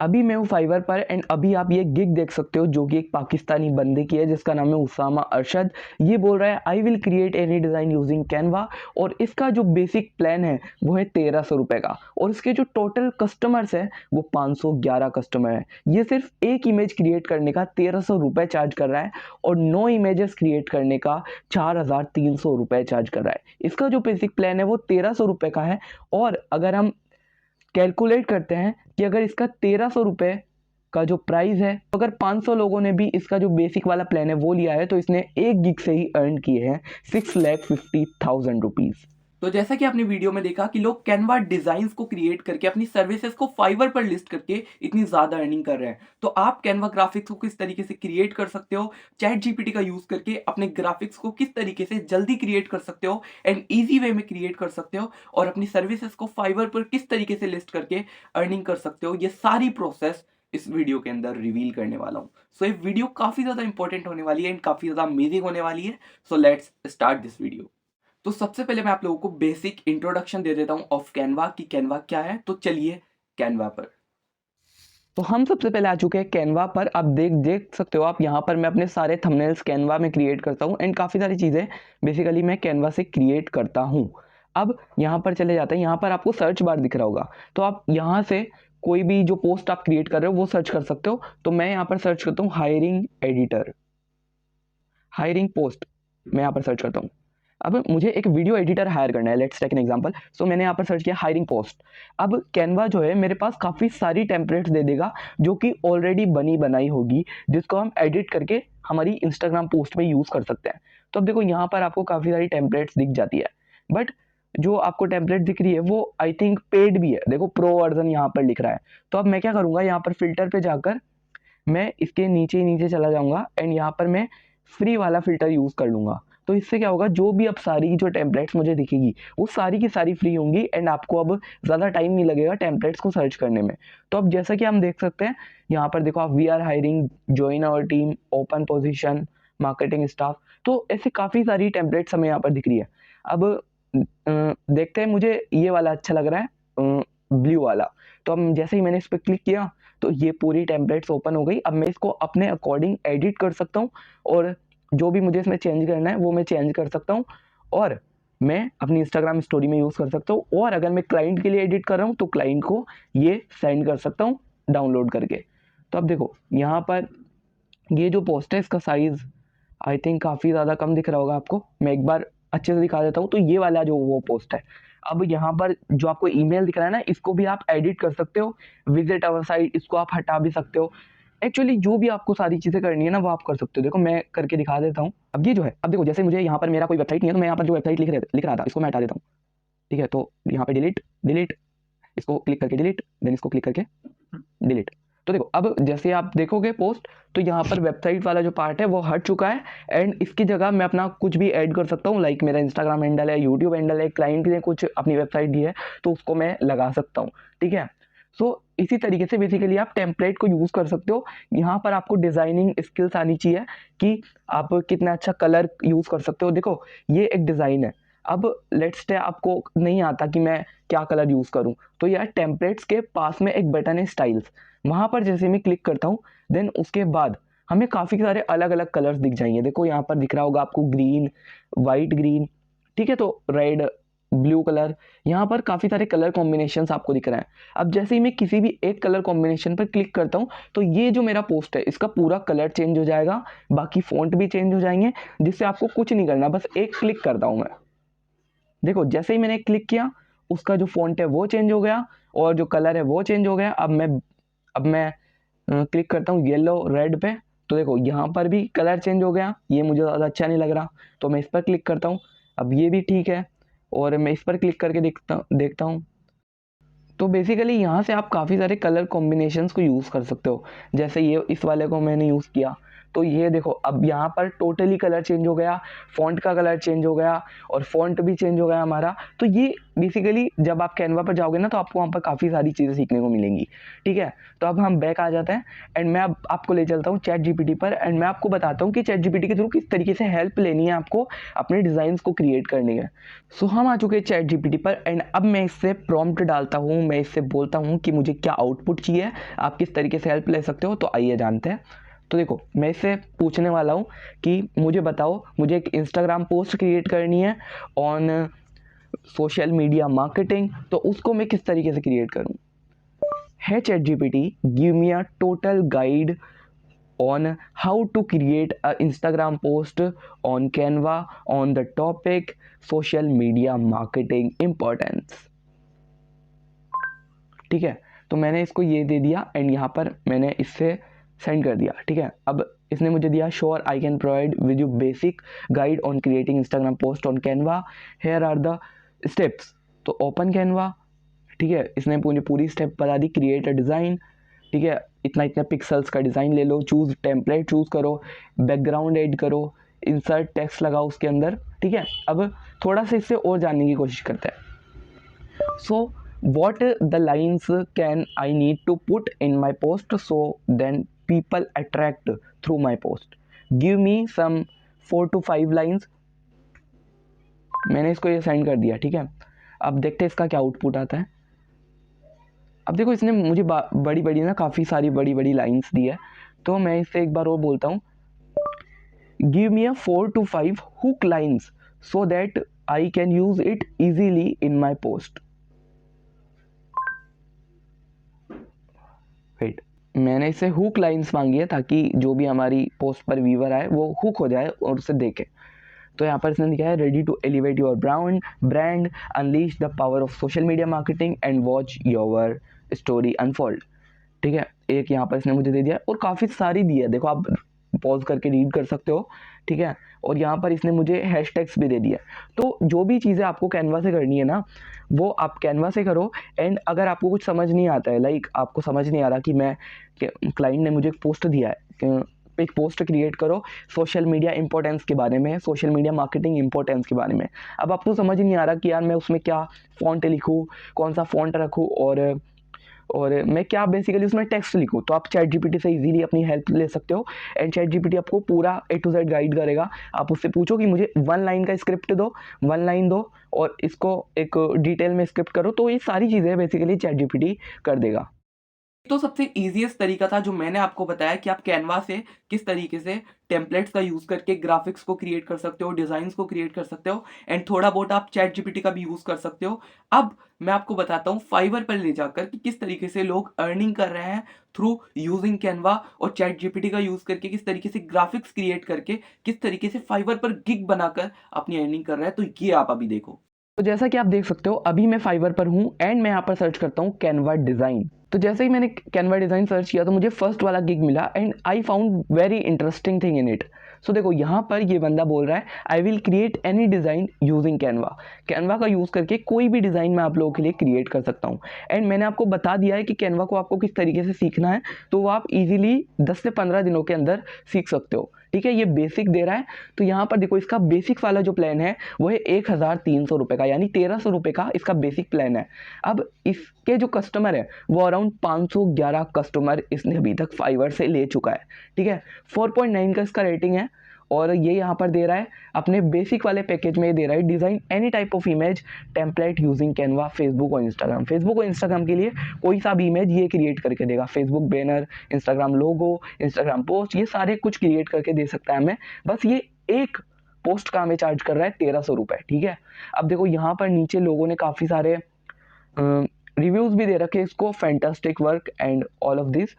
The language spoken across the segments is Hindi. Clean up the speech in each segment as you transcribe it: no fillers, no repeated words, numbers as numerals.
अभी मैं हूँ फाइवर पर एंड अभी आप ये गिग देख सकते हो जो कि एक पाकिस्तानी बंदे की है जिसका नाम है उसामा अरशद। ये बोल रहा है I will create any design using Canva और इसका जो बेसिक प्लान है वो है 1300 रुपये का और इसके जो टोटल कस्टमर्स हैं वो 511 कस्टमर हैं। ये सिर्फ एक इमेज क्रिएट करने का 1300 रुपये चार्ज कर रहा है और 9 इमेजेस क्रिएट करने का 4300 रुपये चार्ज कर रहा है। इसका जो बेसिक प्लान है वो 1300 रुपये का है और अगर हम कैलकुलेट करते हैं कि अगर इसका 1300 रुपये का जो प्राइस है, अगर 500 लोगों ने भी इसका जो बेसिक वाला प्लान है वो लिया है तो इसने एक गिग से ही अर्न किए हैं 6,50,000 रुपीज़। तो जैसा कि आपने वीडियो में देखा कि लोग कैनवा डिजाइन्स को क्रिएट करके अपनी सर्विसेज को फाइवर पर लिस्ट करके इतनी ज्यादा अर्निंग कर रहे हैं। तो आप कैनवा ग्राफिक्स को किस तरीके से क्रिएट कर सकते हो, चैट जीपीटी का यूज करके अपने ग्राफिक्स को किस तरीके से जल्दी क्रिएट कर सकते हो एंड इजी वे में क्रिएट कर सकते हो और अपनी सर्विसेज को फाइवर पर किस तरीके से लिस्ट करके अर्निंग कर सकते हो, ये सारी प्रोसेस इस वीडियो के अंदर रिवील करने वाला हूँ। सो ये वीडियो काफी ज्यादा इंपॉर्टेंट होने वाली है एंड काफी ज्यादा अमेजिंग होने वाली है। So let's start this video. तो सबसे पहले मैं आप लोगों को बेसिक इंट्रोडक्शन दे देता हूं ऑफ कैनवा कि कैनवा क्या है। तो चलिए कैनवा पर। तो हम सबसे पहले आ चुके हैं कैनवा पर। आप देख सकते हो आप यहाँ पर मैं अपने सारे थंबनेल्स कैनवा में क्रिएट करता हूँ एंड काफ़ी सारी चीज़ें बेसिकली मैं कैनवा से क्रिएट करता हूँ। अब यहाँ पर चले जाते हैं, यहाँ पर आपको सर्च बार दिख रहा होगा तो आप यहाँ से कोई भी जो पोस्ट आप क्रिएट कर रहे हो वो सर्च कर सकते हो। तो मैं यहाँ पर सर्च करता हूँ हायरिंग एडिटर, हायरिंग पोस्ट मैं यहाँ पर सर्च करता हूँ। अब मुझे एक वीडियो एडिटर हायर करना है, लेट्स टेक एन एग्जांपल। सो मैंने यहाँ पर सर्च किया हायरिंग पोस्ट। अब कैनवा जो है मेरे पास काफ़ी सारी टेम्पलेट्स दे देगा जो कि ऑलरेडी बनी बनाई होगी, जिसको हम एडिट करके हमारी इंस्टाग्राम पोस्ट में यूज़ कर सकते हैं। तो अब देखो यहाँ पर आपको काफ़ी सारी टेम्पलेट्स दिख जाती है, बट जो आपको टेम्पलेट दिख रही है वो आई थिंक पेड भी है। देखो प्रो वर्जन यहाँ पर लिख रहा है। तो अब मैं क्या करूँगा, यहाँ पर फिल्टर पे जाकर मैं इसके नीचे नीचे चला जाऊँगा एंड यहाँ पर मैं फ्री वाला फिल्टर यूज़ कर लूँगा। तो इससे क्या होगा, जो भी अब सारी जो टेम्पलेट्स मुझे दिखेगी वो सारी की सारी फ्री होंगी एंड आपको अब ज़्यादा टाइम नहीं लगेगा टेम्पलेट्स को सर्च करने में। तो अब जैसा कि हम देख सकते हैं यहाँ पर देखो आप we are hiring, join our team, open position, marketing staff, तो ऐसे काफ़ी सारी टेम्पलेट्स हमें यहाँ पर दिख रही है। अब देखते हैं, मुझे ये वाला अच्छा लग रहा है, ब्लू वाला। तो अब जैसे ही मैंने इस पर क्लिक किया तो ये पूरी टेम्पलेट्स ओपन हो गई। अब मैं इसको अपने अकॉर्डिंग एडिट कर सकता हूँ और जो भी मुझे इसमें चेंज करना है वो मैं चेंज कर सकता हूँ और मैं अपनी इंस्टाग्राम स्टोरी में यूज़ कर सकता हूँ। और अगर मैं क्लाइंट के लिए एडिट कर रहा हूँ तो क्लाइंट को ये सेंड कर सकता हूँ डाउनलोड करके। तो अब देखो यहाँ पर ये जो पोस्ट है इसका साइज़ आई थिंक काफ़ी ज़्यादा कम दिख रहा होगा आपको। मैं एक बार अच्छे से दिखा देता हूँ। तो ये वाला जो वो पोस्ट है, अब यहाँ पर जो आपको ईमेल दिख रहा है ना, इसको भी आप एडिट कर सकते हो, विजिट आवर साइट, इसको आप हटा भी सकते हो। एक्चुअली जो भी आपको सारी चीज़ें करनी है ना वो आप कर सकते हो। देखो मैं करके दिखा देता हूँ। अब ये जो है, अब देखो जैसे मुझे यहाँ पर मेरा कोई वेबसाइट नहीं है तो मैं यहाँ पर जो वेबसाइट लिख रहा था इसको मैं हटा देता हूँ। ठीक है, तो यहाँ पे डिलीट डिलीट, इसको क्लिक करके डिलीट, देन इसको क्लिक करके डिलीट। तो देखो अब जैसे आप देखोगे पोस्ट तो यहाँ पर वेबसाइट वाला जो पार्ट है वो हट चुका है एंड इसकी जगह मैं अपना कुछ भी ऐड कर सकता हूँ। लाइक मेरा इंस्टाग्राम हैंडल है, यूट्यूब हैंडल है, क्लाइंट ने कुछ अपनी वेबसाइट दी है तो उसको मैं लगा सकता हूँ। ठीक है, सो इसी तरीके से बेसिकली आप टेम्पलेट को यूज़ कर सकते हो। यहाँ पर आपको डिज़ाइनिंग स्किल्स आनी चाहिए कि आप कितना अच्छा कलर यूज़ कर सकते हो। देखो ये एक डिज़ाइन है, अब लेट्स से आपको नहीं आता कि मैं क्या कलर यूज़ करूँ, तो यार टेम्पलेट्स के पास में एक बटन है स्टाइल्स, वहाँ पर जैसे मैं क्लिक करता हूँ देन उसके बाद हमें काफ़ी सारे अलग अलग कलर्स दिख जाएंगे। देखो यहाँ पर दिख रहा होगा आपको ग्रीन, वाइट ग्रीन, ठीक है, तो रेड, ब्लू कलर, यहाँ पर काफ़ी सारे कलर कॉम्बिनेशंस आपको दिख रहे हैं। अब जैसे ही मैं किसी भी एक कलर कॉम्बिनेशन पर क्लिक करता हूँ तो ये जो मेरा पोस्ट है इसका पूरा कलर चेंज हो जाएगा, बाकी फ़ॉन्ट भी चेंज हो जाएंगे, जिससे आपको कुछ नहीं करना, बस एक क्लिक करता हूँ मैं। देखो जैसे ही मैंने क्लिक किया उसका जो फ़ॉन्ट है वो चेंज हो गया और जो कलर है वो चेंज हो गया। अब मैं क्लिक करता हूँ येलो रेड पे, तो देखो यहाँ पर भी कलर चेंज हो गया, ये मुझे ज़्यादा अच्छा नहीं लग रहा तो मैं इस पर क्लिक करता हूँ। अब ये भी ठीक है और मैं इस पर क्लिक करके देखता हूँ। तो बेसिकली यहाँ से आप काफ़ी सारे कलर कॉम्बिनेशंस को यूज़ कर सकते हो। जैसे ये इस वाले को मैंने यूज़ किया तो ये देखो अब यहाँ पर टोटली कलर चेंज हो गया, फॉन्ट का कलर चेंज हो गया और फॉन्ट भी चेंज हो गया हमारा। तो ये बेसिकली जब आप कैनवा पर जाओगे ना तो आपको वहाँ पर काफ़ी सारी चीज़ें सीखने को मिलेंगी। ठीक है, तो अब हम बैक आ जाते हैं एंड मैं अब आपको ले चलता हूँ चैट जीपीटी पर एंड मैं आपको बताता हूँ कि चैट जीपीटी के थ्रू किस तरीके से हेल्प लेनी है आपको अपने डिज़ाइंस को क्रिएट करने के। सो हम आ चुके हैं चैट जीपीटी पर एंड अब मैं इससे प्रॉम्प्ट डालता हूँ, मैं इससे बोलता हूँ कि मुझे क्या आउटपुट चाहिए, आप किस तरीके से हेल्प ले सकते हो। तो आइए जानते हैं। तो देखो मैं इससे पूछने वाला हूँ कि मुझे बताओ, मुझे एक इंस्टाग्राम पोस्ट क्रिएट करनी है ऑन सोशल मीडिया मार्केटिंग, तो उसको मैं किस तरीके से क्रिएट करूँ। है chat GPT, give me a total guide on how to create a Instagram post on Canva on the topic social media marketing importance। ठीक है, तो मैंने इसको ये दे दिया एंड यहाँ पर मैंने इससे सेंड कर दिया। ठीक है, अब इसने मुझे दिया sure I can provide with you basic guide on creating Instagram post on Canva, here are the steps. तो ओपन कैनवा, ठीक है, इसने मुझे पूरी स्टेप बता दी। क्रिएट अ डिज़ाइन, ठीक है, इतना इतना पिक्सल्स का डिज़ाइन ले लो, चूज़ टेम्पलेट चूज़ करो, बैकग्राउंड ऐड करो, इंसर्ट टेक्स्ट लगाओ उसके अंदर। ठीक है, अब थोड़ा सा इससे और जानने की कोशिश करते हैं। सो what the lines can I need to put in my post so then people attract through my post, give me some 4 to 5 lines। मैंने इसको ये सेंड कर दिया। ठीक है, अब देखते हैं इसका क्या आउटपुट आता है। अब देखो इसने मुझे बड़ी बड़ी ना काफ़ी सारी बड़ी बड़ी लाइंस दी है, तो मैं इससे एक बार और बोलता हूँ, give me a 4 to 5 hook lines so that I can use it easily in my post. Wait, मैंने इससे हुक लाइन्स मांगी है ताकि जो भी हमारी पोस्ट पर व्यूअर आए वो हुक हो जाए और उसे देखे। तो यहाँ पर इसने लिखा है ready to elevate your brand, unleash the power of social media marketing and watch your story unfold. ठीक है, एक यहाँ पर इसने मुझे दे दिया और काफ़ी सारी दी है, देखो आप पॉज करके रीड कर सकते हो। ठीक है, और यहाँ पर इसने मुझे हैशटैग्स भी दे दिया। तो जो भी चीज़ें आपको कैनवा से करनी है ना वो आप कैनवा से करो। एंड अगर आपको कुछ समझ नहीं आता है, लाइक आपको समझ नहीं आ रहा कि मैं, क्लाइंट ने मुझे एक पोस्ट दिया है, एक पोस्ट क्रिएट करो सोशल मीडिया इंपॉर्टेंस के बारे में, सोशल मीडिया मार्केटिंग इंपॉर्टेंस के बारे में। अब आपको समझ नहीं आ रहा कि यार मैं उसमें क्या फ़ॉन्ट लिखूँ, कौन सा फ़ॉन्ट रखूँ और मैं क्या बेसिकली उसमें टेक्स्ट लिखूँ, तो आप चैट जीपीटी से इजीली अपनी हेल्प ले सकते हो। एंड चैट जीपीटी आपको पूरा A to Z गाइड करेगा। आप उससे पूछो कि मुझे 1 लाइन का स्क्रिप्ट दो, 1 लाइन दो और इसको एक डिटेल में स्क्रिप्ट करो, तो ये सारी चीज़ें बेसिकली चैट जीपीटी कर देगा। तो सबसे ईज़ीएस्ट तरीका था जो मैंने आपको बताया कि आप कैनवा से किस तरीके से टेम्पलेट्स का यूज़ करके ग्राफ़िक्स को क्रिएट कर सकते हो, डिज़ाइन्स को क्रिएट कर सकते हो एंड थोड़ा बहुत आप चैट जीपीटी का भी यूज़ कर सकते हो। अब मैं आपको बताता हूँ फाइवर पर ले जाकर कि किस तरीके से लोग अर्निंग कर रहे हैं थ्रू यूजिंग कैनवा और चैट जीपीटी का यूज़ करके किस तरीके से ग्राफ़िक्स क्रिएट करके किस तरीके से फाइवर पर गिग बनाकर अपनी अर्निंग कर रहे हैं। तो ये आप अभी देखो। तो जैसा कि आप देख सकते हो अभी मैं फाइवर पर हूँ एंड मैं यहाँ पर सर्च करता हूँ कैनवा डिज़ाइन। तो जैसे ही मैंने कैनवा डिज़ाइन सर्च किया तो मुझे फर्स्ट वाला गिग मिला and I found very interesting thing in it. So देखो यहाँ पर ये बंदा बोल रहा है I will create any design using Canva. Canva का यूज़ करके कोई भी डिज़ाइन मैं आप लोगों के लिए क्रिएट कर सकता हूँ। एंड मैंने आपको बता दिया है कि कैनवा को आपको किस तरीके से सीखना है, तो वो आप इजीली 10 से 15 दिनों के अंदर सीख सकते हो। ठीक है, ये बेसिक दे रहा है। तो यहाँ पर देखो इसका बेसिक वाला जो प्लान है वो है 1300 रुपये का, यानी 1300 रुपये का इसका बेसिक प्लान है। अब इसके जो कस्टमर है वो अराउंड 511 कस्टमर इसने अभी तक फाइवर से ले चुका है। ठीक है, 4.9 का इसका रेटिंग है और ये यहाँ पर दे रहा है अपने बेसिक वाले पैकेज में दे रहा है design any type of image template using Canva, Facebook और इंस्टाग्राम। फेसबुक और इंस्टाग्राम के लिए कोई सा भी इमेज ये क्रिएट करके देगा, फेसबुक बैनर, इंस्टाग्राम लोगो, इंस्टाग्राम पोस्ट, ये सारे कुछ क्रिएट करके दे सकता है हमें। बस ये एक पोस्ट का हमें चार्ज कर रहा है 1300 रुपये। ठीक है, अब देखो यहाँ पर नीचे लोगों ने काफ़ी सारे रिव्यूज़ भी दे रखे इसको, fantastic work and all of this.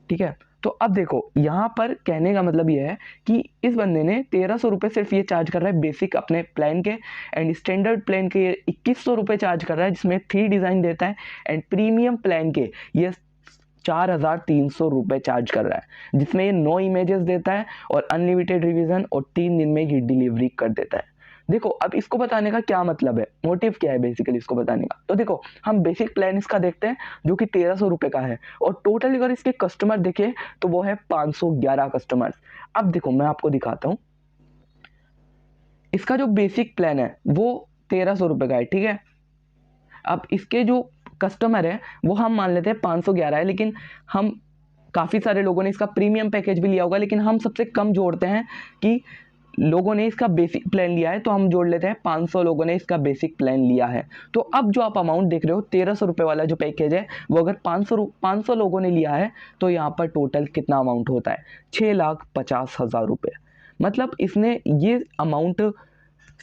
ठीक है, तो अब देखो यहाँ पर कहने का मतलब ये है कि इस बंदे ने 1300 रुपये सिर्फ ये चार्ज कर रहा है बेसिक अपने प्लान के, एंड स्टैंडर्ड प्लान के 2100 रुपये चार्ज कर रहा है जिसमें 3 डिज़ाइन देता है, एंड प्रीमियम प्लान के ये 4300 रुपये चार्ज कर रहा है जिसमें ये 9 इमेजेस देता है और अनलिमिटेड रिवीजन और 3 दिन में ये डिलीवरी कर देता है। देखो अब इसको बताने का क्या मतलब है, मोटिव क्या है बेसिकली इसको बताने का। तो देखो हम बेसिक प्लान इसका देखते हैं जो कि 1300 रुपये का है, और टोटल अगर इसके कस्टमर देखें तो वो है 511 कस्टमर्स। अब देखो मैं आपको दिखाता हूँ, इसका जो बेसिक प्लान है वो 1300 रुपये का है, ठीक है। अब इसके जो कस्टमर है वो हम मान लेते हैं 511 है, लेकिन हम काफ़ी सारे लोगों ने इसका प्रीमियम पैकेज भी लिया होगा, लेकिन हम सबसे कम जोड़ते हैं कि लोगों ने इसका बेसिक प्लान लिया है, तो हम जोड़ लेते हैं 500 लोगों ने इसका बेसिक प्लान लिया है। तो अब जो आप अमाउंट देख रहे हो 1300 रुपये वाला जो पैकेज है, वो अगर 500 लोगों ने लिया है तो यहाँ पर टोटल कितना अमाउंट होता है, 6,50,000 रुपये। मतलब इसने ये अमाउंट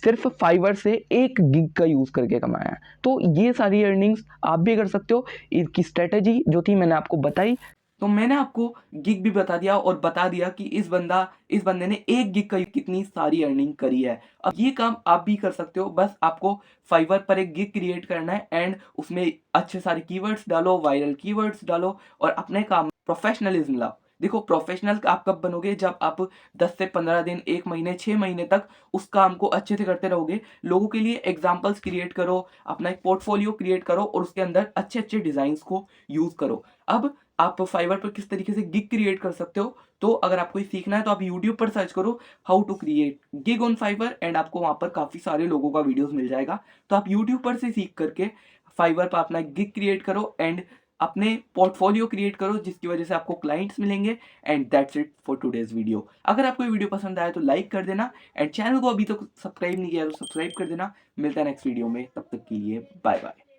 सिर्फ फाइवर से 1 गिग का यूज़ करके कमाया है। तो ये सारी अर्निंग्स आप भी कर सकते हो। इसकी स्ट्रेटेजी जो थी मैंने आपको बताई। तो मैंने आपको गिग भी बता दिया और बता दिया कि इस बंदे ने 1 गिग का कितनी सारी अर्निंग करी है। अब ये काम आप भी कर सकते हो, बस आपको फाइवर पर एक गिग क्रिएट करना है एंड उसमें अच्छे सारे कीवर्ड्स डालो, वायरल कीवर्ड्स डालो और अपने काम प्रोफेशनलिज्म लाओ। देखो प्रोफेशनल आप कब बनोगे, जब आप 10 से 15 दिन, 1 महीने, 6 महीने तक उस काम को अच्छे से करते रहोगे। लोगों के लिए एग्जाम्पल्स क्रिएट करो, अपना एक पोर्टफोलियो क्रिएट करो और उसके अंदर अच्छे डिजाइन्स को यूज करो। अब आप फाइवर पर किस तरीके से गिग क्रिएट कर सकते हो, तो अगर आपको ये सीखना है तो आप यूट्यूब पर सर्च करो how to create gig on Fiverr and आपको वहां पर काफी सारे लोगों का वीडियोस मिल जाएगा। तो आप यूट्यूब पर से सीख करके फाइवर पर अपना गिग क्रिएट करो एंड अपने पोर्टफोलियो क्रिएट करो, जिसकी वजह से आपको क्लाइंट्स मिलेंगे। And that's it for today's video. अगर आपको ये वीडियो पसंद आया तो लाइक कर देना एंड चैनल को अभी तक सब्सक्राइब नहीं किया तो सब्सक्राइब कर देना। मिलता है नेक्स्ट वीडियो में, तब तक के लिए बाय बाय।